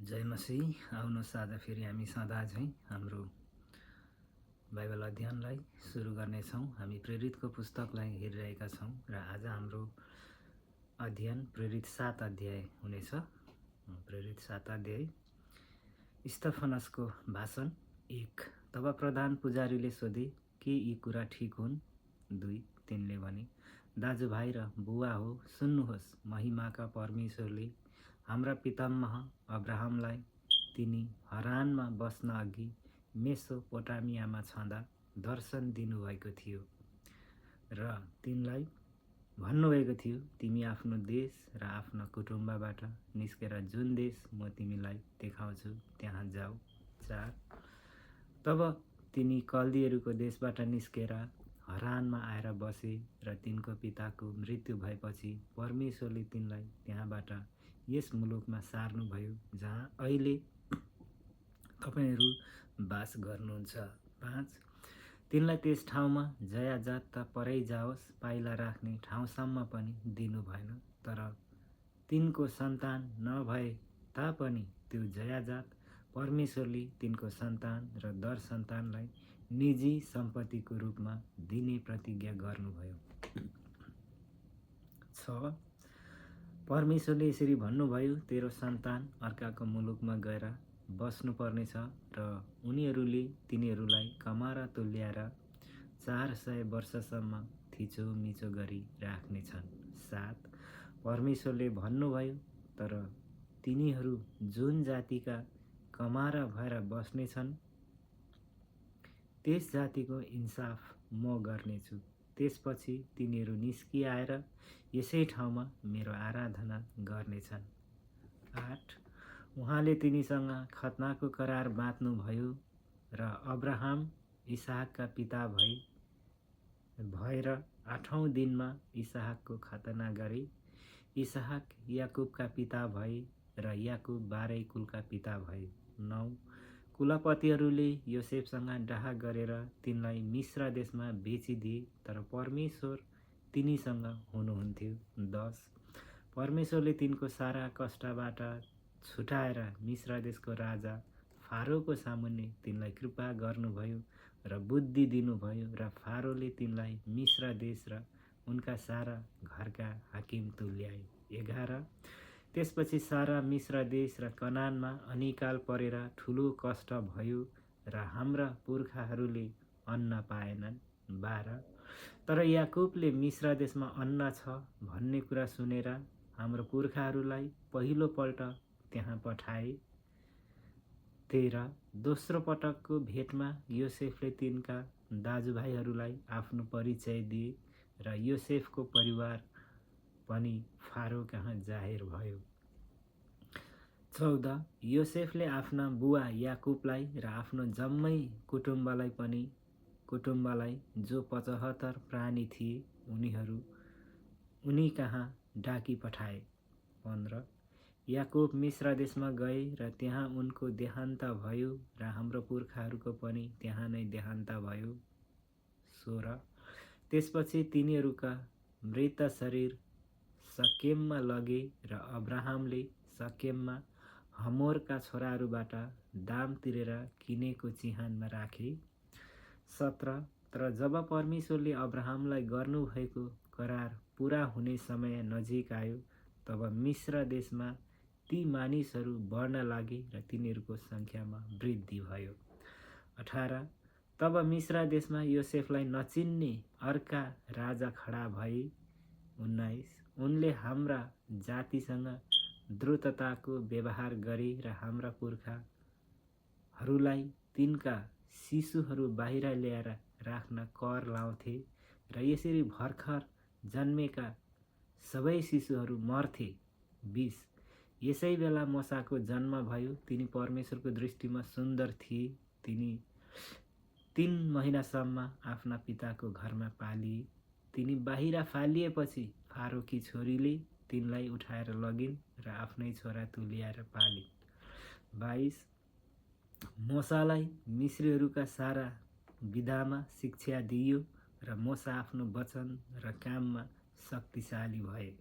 जय मसीह। आउनुहोस् आज फेरि हामी सदा चाहिँ हाम्रो बाइबल अध्ययनलाई सुरु गर्नेछौँ। हामी प्रेरितको पुस्तकलाई हेरिरहेका छौँ र आज हाम्रो अध्ययन प्रेरित 7 अध्याय हुनेछ। प्रेरित 7 अध्याय स्तेफनसको भाषण 1। तब प्रधान पुजारीले सोधे, के यी कुरा ठिक हुन्? 2। तिनले भने, दाजुभाइ र बुवा हो, सुन्नुहोस्। महिमाका परमेश्वरले हाम्रा पितामह अब्राहमलाई तिनी हरानमा बस्न अघि मेसोपोटामियामा छँदा दर्शन दिनुभएको थियो र तिनलाई भन्नुभएको थियो, तिमी आफ्नो देश र आफ्ना कुटुम्बबाट निस्केर जुन देश म तिमीलाई देखाउँछु त्यहाँ जाऊ। 4। तब तिनी कल्दीहरूको देशबाट निस्केर हरानमा आएर बसे र तिनको पिताको मृत्यु भएपछि परमेश्वरले तिनलाई त्यहाँबाट यस मुलुकमा सार्नुभयो जहाँ अहिले तपाईहरू बास गर्नुहुन्छ। 5। तिनलाई त्यस ठाउँमा जयाजात त परै जाओस्, पाइला राख्ने ठाउँसम्म पनि दिनु भएन। तर तिनको सन्तान नभए तापनि त्यो जयाजात परमेश्वरले तिनको सन्तान र दर सन्तानलाई निजी सम्पत्तिको रूपमा दिने प्रतिज्ञा गर्नुभयो। 6। परमेश्वरले यसरी भन्नुभयो, तेरो सन्तान अर्काको मुलुकमा गएर बस्नुपर्नेछ र उनीहरूले तिनीहरूलाई कमारा तुल्याएर 400 वर्षसम्म थिचोमिचो गरी राख्नेछन्। 7। परमेश्वरले भन्नुभयो, तर तिनीहरू जुन जातिका कमारा भएर बस्नेछन् त्यस जातिको इन्साफ म गर्नेछु। त्यसपछि तिनीहरू निस्किआएर यसै ठाउँमा मेरो आराधना गर्नेछन्। 8। उहाँले तिनीसँग खतनाको करार बाँध्नुभयो र अब्राहम इसाहकका पिता भएर 8औं दिनमा इसाहकको खतना गरे। इसाहक याकुबका पिता भए र याकुब 12 कुलका पिता भए। 9। कुलपतिहरूले योसेफसँग डाह गरेर तिनलाई मिश्र देशमा बेचिदिए, तर परमेश्वर तिनीसँग हुनुहुन्थ्यो। 10। परमेश्वरले तिनको सारा कष्टबाट छुटाएर मिश्र देशको राजा फारोको सामुन्ने तिनलाई कृपा गर्नुभयो र बुद्धि दिनुभयो र फारोले तिनलाई मिश्र देश र उनका सारा घरका हाकिम तुल्याए। 11। त्यसपछि सारा मिश्र देश र कनानमा अनिकाल परेर ठुलो कष्ट भयो र हाम्रा पुर्खाहरूले अन्न पाएनन्। 12। तर याकुबले मिश्र देशमा अन्न छ भन्ने कुरा सुनेर हाम्रो पुर्खाहरूलाई पहिलोपल्ट त्यहाँ पठाए। 13। दोस्रो पटकको भेटमा योसेफले तिनका दाजुभाइहरूलाई आफ्नो परिचय दिए र योसेफको परिवार पनि फारो कहाँ जाहेर भयो। 14। योसेफले आफ्ना बुवा याकुबलाई र आफ्नो जम्मै कुटुम्बलाई जो 75 प्राणी थिए उनी कहाँ डाकी पठाए। 15। याकुब मिश्र देशमा गए र त्यहाँ उनको देहान्त भयो र हाम्रो पुर्खाहरूको पनि त्यहाँ नै देहान्त भयो। 16। त्यसपछि तिनीहरूका मृत शरीर शकेममा लगे र अब्राहमले शकेममा हमोरका छोराहरूबाट दाम तिरेर किनेको चिहानमा राखे। 17। तर जब परमेश्वरले अब्राहमलाई गर्नुभएको करार पुरा हुने समय नजिक आयो, तब मिश्र देशमा ती मानिसहरू बढ्न लागे र तिनीहरूको सङ्ख्यामा वृद्धि भयो। 18। तब मिश्र देशमा योसेफलाई नचिन्ने अर्का राजा खडा भए। 19। उनले हाम्रा जातिसँग द्रुतताको व्यवहार गरे र हाम्रा पुर्खाहरूलाई तिनका शिशुहरू बाहिर ल्याएर राख्न कर लाउँथे र यसरी भर्खर जन्मेका सबै शिशुहरू मर्थे। 20। यसै बेला मोसाको जन्म भयो। तिनी परमेश्वरको दृष्टिमा सुन्दर थिए। तिनी 3 महिनासम्म आफ्ना पिताको घरमा पालिए। तिनी बाहिर फालिएपछि फारोकी छोरीले तिनलाई उठाएर लगिन् र आफ्नै छोरा तुल्याएर पालिन्। 22। मोसालाई मिश्रीहरूका सारा विधामा शिक्षा दिइयो र मोसा आफ्नो वचन र काममा शक्तिशाली भए।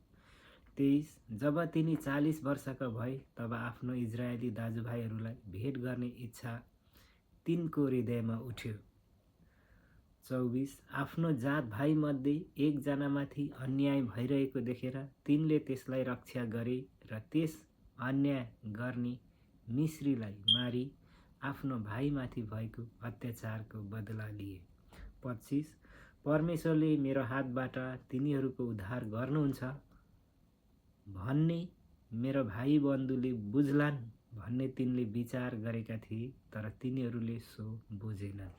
23 जब तिनी 40 वर्षका भए तब आफ्नो इजरायली दाजुभाइहरूलाई भेट गर्ने इच्छा तिनको हृदयमा उठ्यो। 24 आफ्नो जात भाइमध्ये एकजनामाथि अन्याय भइरहेको देखेर तिनले त्यसलाई रक्षा गरे र त्यस अन्याय गर्ने मिश्रीलाई मारी आफ्नो भाइमाथि भएको अत्याचारको बदला लिए। 25 परमेश्वरले मेरो हातबाट तिनीहरूको उद्धार गर्नुहुन्छ भन्ने मेरो भाइ बन्धुले बुझ्लान् भन्ने तिनले विचार गरेका थिए, तर तिनीहरूले सो बुझेनन्।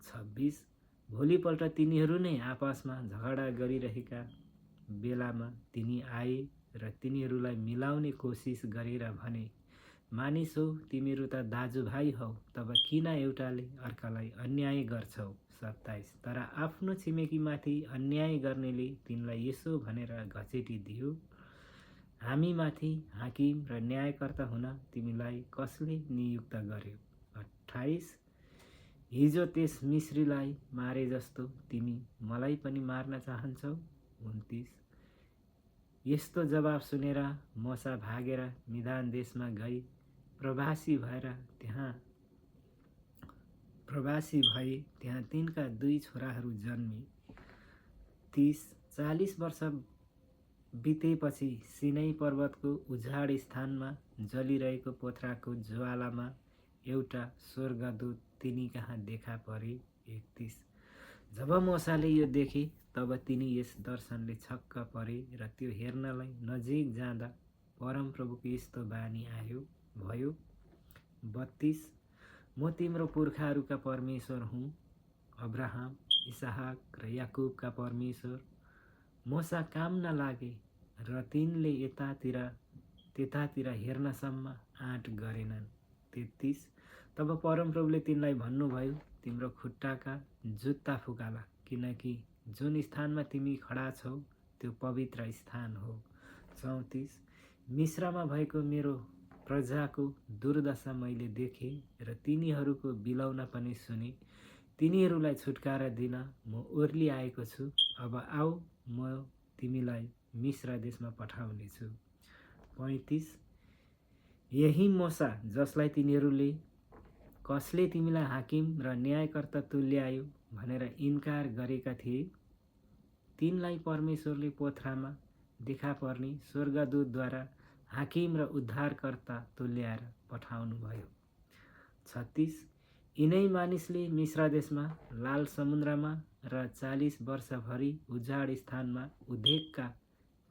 26 भोलिपल्ट तिनीहरू नै आपसमा झगडा गरिरहेका बेलामा तिनी आए र तिनीहरूलाई मिलाउने कोसिस गरेर भने, मानिस हौ, तिमीहरू त दाजुभाइ हौ, तब किन एउटाले अर्कालाई अन्याय गर्छौ। 27 तर आफ्नो छिमेकीमाथि अन्याय गर्नेले तिनलाई यसो भनेर घचेटिदियो, हामीमाथि हाकिम र न्यायकर्ता हुन तिमीलाई कसले नियुक्त गर्यो। 28 हिजो त्यस मिश्रीलाई मारे जस्तो तिमी मलाई पनि मार्न चाहन्छौ। 29 यस्तो जवाब सुनेर मोसा भागेर मिदान देशमा गई प्रवासी भए त्यहाँ तिनका 2 छोराहरू जन्मे। 30 40 वर्ष बितेपछि सिनै पर्वतको उजाड स्थानमा जलिरहेको पोथ्राको ज्वालामा एउटा स्वर्गदूत तिनी कहाँ देखा परे। 31 जब मोसाले यो देखे तब तिनी यस दर्शनले छक्क परे र त्यो हेर्नलाई नजिक जाँदा परमप्रभुको यस्तो बानी भयो। 32 म तिम्रो पुर्खाहरूका परमेश्वर हुँ, अब्राहम, इसहाक र याकुबका परमेश्वर। मोसा काम नलागे र तिनले त्यतातिर हेर्नसम्म आँट गरेनन्। 33 तब परमप्रभुले तिनलाई भन्नुभयो, तिम्रो खुट्टाका जुत्ता फुकाला, किनकि जुन स्थानमा तिमी खडा छौ त्यो पवित्र स्थान हो। 34 मिस्रमा भएको मेरो प्रजाको दुर्दशा मैले देखेँ र तिनीहरूको बिलौना पनि सुने। तिनीहरूलाई छुटकारा दिन म ओर्ली आएको छु। अब आऊ, म तिमीलाई मिस्र देशमा पठाउनेछु। 35 यही मोसा जसलाई तिनीहरूले कसले तिमीलाई हाकिम र न्यायकर्ता तुल्यायो भनेर इन्कार गरेका थिए, तिनलाई परमेश्वरले पोथ्रामा देखा पर्ने स्वर्गदूतद्वारा हाकिम र उद्धारकर्ता तुल्याएर पठाउनु भयो। 36 यिनै मानिसले मिस्र देशमा, लाल समुद्रमा र 40 वर्षभरि उजाड स्थानमा उद्योगका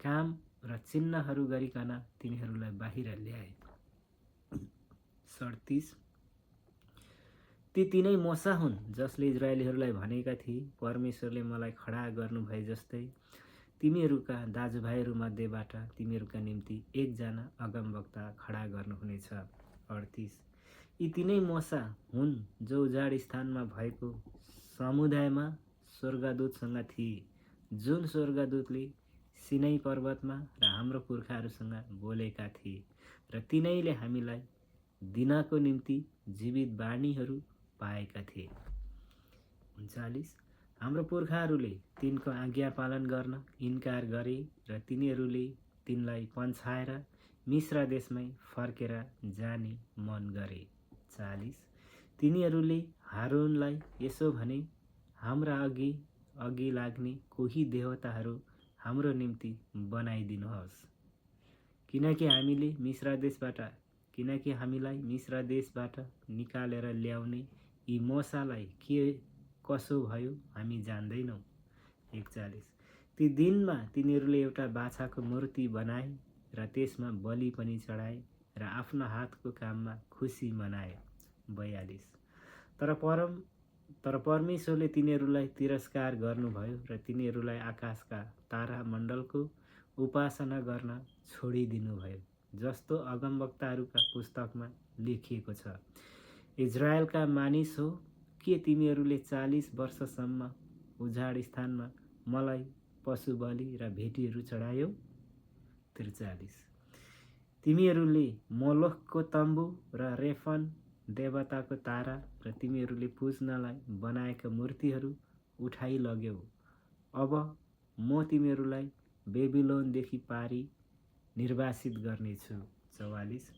काम र चिन्हहरू गरिकन तिनीहरूलाई बाहिर ल्याए। 37 ती तिनै मोसा हुन् जसले इजरायलीहरूलाई भनेका थिए, परमेश्वरले मलाई खडा गर्नुभए जस्तै तिमीहरूका दाजुभाइहरू मध्येबाट तिमीहरूका निम्ति एकजना अगमवक्ता खडा गर्नुहुनेछ। 38 यी तिनै मोसा हुन् जो उजाड स्थानमा भएको समुदायमा स्वर्गदूतसँग थिए, जुन स्वर्गदूतले सिनै पर्वतमा र हाम्रो पुर्खाहरूसँग बोलेका थिए र तिनैले हामीलाई दिनको निम्ति जीवित बाणीहरू पाएका थिए। 39 हाम्रो पुर्खाहरूले तिनको आज्ञा पालन गर्न इन्कार गरे र तिनीहरूले तिनलाई पन्छाएर मिस्र देशमै फर्केर जाने मन गरे। 40 तिनीहरूले हारूनलाई यसो भने, हाम्रा अघि लाग्ने कोही देवताहरू हाम्रो निम्ति बनाइदिनुहोस्, किनकि हामीलाई मिस्र देशबाट निकालेर ल्याउने यी मोसालाई के कसो भयो हामी जान्दैनौँ। 41 ती दिनमा तिनीहरूले एउटा बाछाको मूर्ति बनाए र त्यसमा बलि पनि चढाए र आफ्नो हातको काममा खुसी मनाए। 42 तर परमेश्वरले तिनीहरूलाई तिरस्कार गर्नुभयो र तिनीहरूलाई आकाशका तारा मण्डलको उपासना गर्न छोडिदिनुभयो, जस्तो अगमवक्ताहरूका पुस्तकमा लेखिएको छ। इजरायलका मानिस हो, के तिमीहरूले 40 वर्षसम्म उजाड स्थानमा मलाई पशु बलि र भेटीहरू चढायौ। 43 तिमीहरूले मोलोखको तम्बु र रेफन देवताको तारा र तिमीहरूले पुज्नलाई बनाएका मूर्तिहरू उठाइलग्यौ। अब म तिमीहरूलाई बेबिलोनदेखि पारी निर्वासित गर्नेछु। 44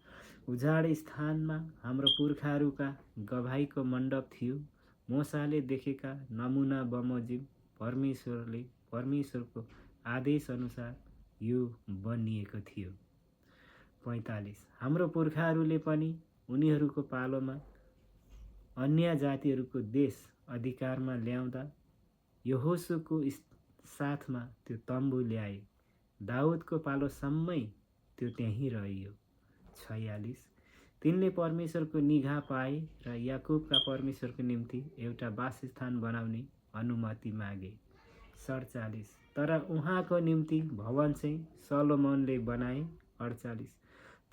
उजाड स्थानमा हाम्रो पुर्खाहरूका गवाईको मण्डप थियो। मोसाले देखेका नमुना बमोजिम परमेश्वरको आदेश अनुसार यो बनिएको थियो। 45 हाम्रो पुर्खाहरूले पनि उनीहरूको पालोमा अन्य जातिहरूको देश अधिकारमा ल्याउँदा यहोशूको साथमा त्यो तम्बु ल्याए। दाउदको पालोसम्मै त्यो त्यहीँ रहियो। 46 तिनले परमेश्वरको निगाह पाए र याकुबका परमेश्वरको निम्ति एउटा वासस्थान बनाउने अनुमति मागे। 47 तर उहाँको निम्ति भवन चाहिँ सलोमोनले बनाए। 48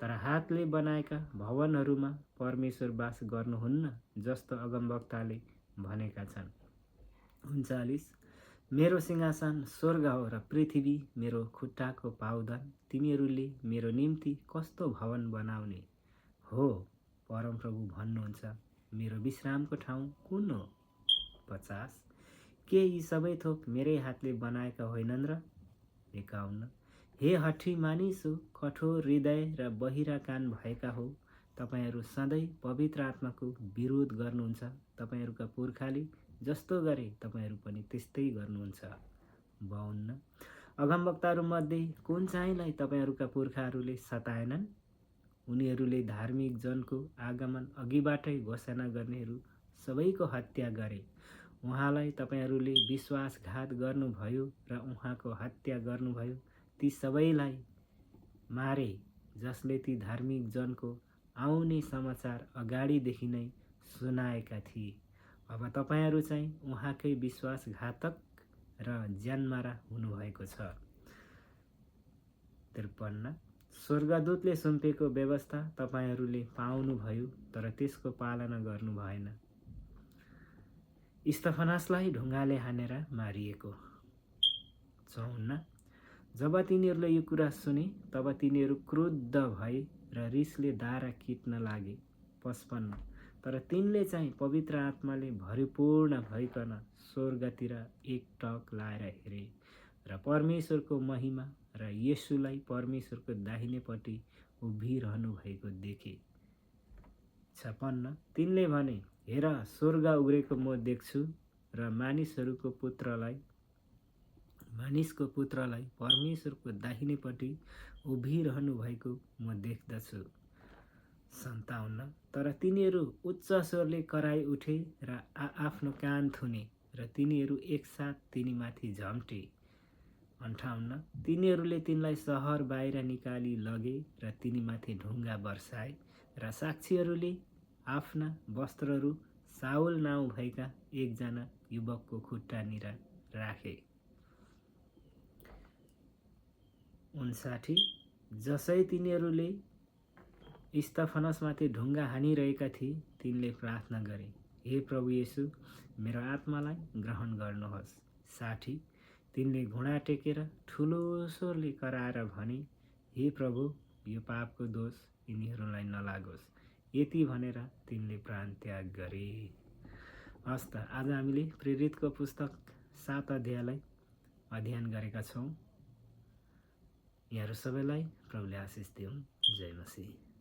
तर हातले बनाएका भवनहरूमा परमेश्वर वास गर्नुहुन्न जस्तो अगमवक्ताले भनेका छन्। 39 मेरो सिंहासन स्वर्ग हो र पृथ्वी मेरो खुट्टाको पाउदन। तिमीहरूले मेरो निम्ति कस्तो भवन बनाउने हो? परमप्रभु भन्नुहुन्छ, मेरो विश्रामको ठाउँ कुन हो? 50 के यी सबै थोक मेरै हातले बनाएका होइनन् र? 51 हे हठी मानिस हो, कठोर हृदय र बहिरा कान भएका हो, तपाईहरू सधैँ पवित्र आत्माको विरोध गर्नुहुन्छ। तपाईहरूका पुर्खाले जस्तो गरे तपाईहरू पनि त्यस्तै गर्नुहुन्छ। 52 अगमवक्ताहरूमध्ये कुन चाहिँलाई तपाईँहरूका पुर्खाहरूले सताएनन्? उनीहरूले धार्मिक जनको आगमन अघिबाटै घोषणा गर्नेहरू सबैको हत्या गरे। उहाँलाई तपाईँहरूले विश्वासघात गर्नुभयो र उहाँको हत्या गर्नुभयो। ती सबैलाई मारे जसले ती धार्मिक जनको आउने समाचार अगाडिदेखि नै सुनाएका थिए। अब तपाईँहरू चाहिँ उहाँकै विश्वासघातक र ज्यानमारा हुनुभएको छ। 53 स्वर्गदूतले सुम्पेको व्यवस्था तपाईँहरूले पाउनुभयो तर त्यसको पालना गर्नु भएन। स्तेफनसलाई ढुङ्गाले हानेर मारिएको। 54 जब तिनीहरूले यो कुरा सुने तब तिनीहरू क्रुद्ध भए र रिसले दारा किट्न लागे। 55 तर तिनले चाहिँ पवित्र आत्माले भरिपूर्ण भइकन स्वर्गतिर एकटक लाएर हेरे र परमेश्वरको महिमा र येशूलाई परमेश्वरको दाहिनेपट्टि उभिरहनु भएको देखे। 56 तिनले भने, हेर स्वर्ग उग्रेको म देख्छु र मानिसको पुत्रलाई परमेश्वरको दाहिनेपट्टि उभिरहनु भएको म देख्दछु। 57 तर तिनीहरू उच्च स्वरले कराई उठे र आफ्नो कान थुने र तिनीहरू एकसाथ तिनीमाथि झम्टे। 58 तिनीहरूले तिनलाई सहर बाहिर निकाली लगे र तिनीमाथि ढुङ्गा बर्साए र साक्षीहरूले आफ्ना वस्त्रहरू साउल नाउँ भएका एकजना युवकको खुट्टानिर राखे। 59 जसै तिनीहरूले स्तेफनसमाथि ढुङ्गा हानिरहेका थिए तिनले प्रार्थना गरे, हे प्रभु येशू मेरो आत्मालाई ग्रहण गर्नुहोस्। 60 तिनले घुँडा टेकेर ठुलो स्वरले कराएर भने, हे प्रभु यो पापको दोष यिनीहरूलाई नलागोस्। यति भनेर तिनले प्राण त्याग गरे। हस्त आज हामीले प्रेरितको पुस्तक 7 अध्यायलाई अध्ययन गरेका छौँ। यहाँहरू सबैलाई प्रभुले आशिष दिउन्। जय मसीह।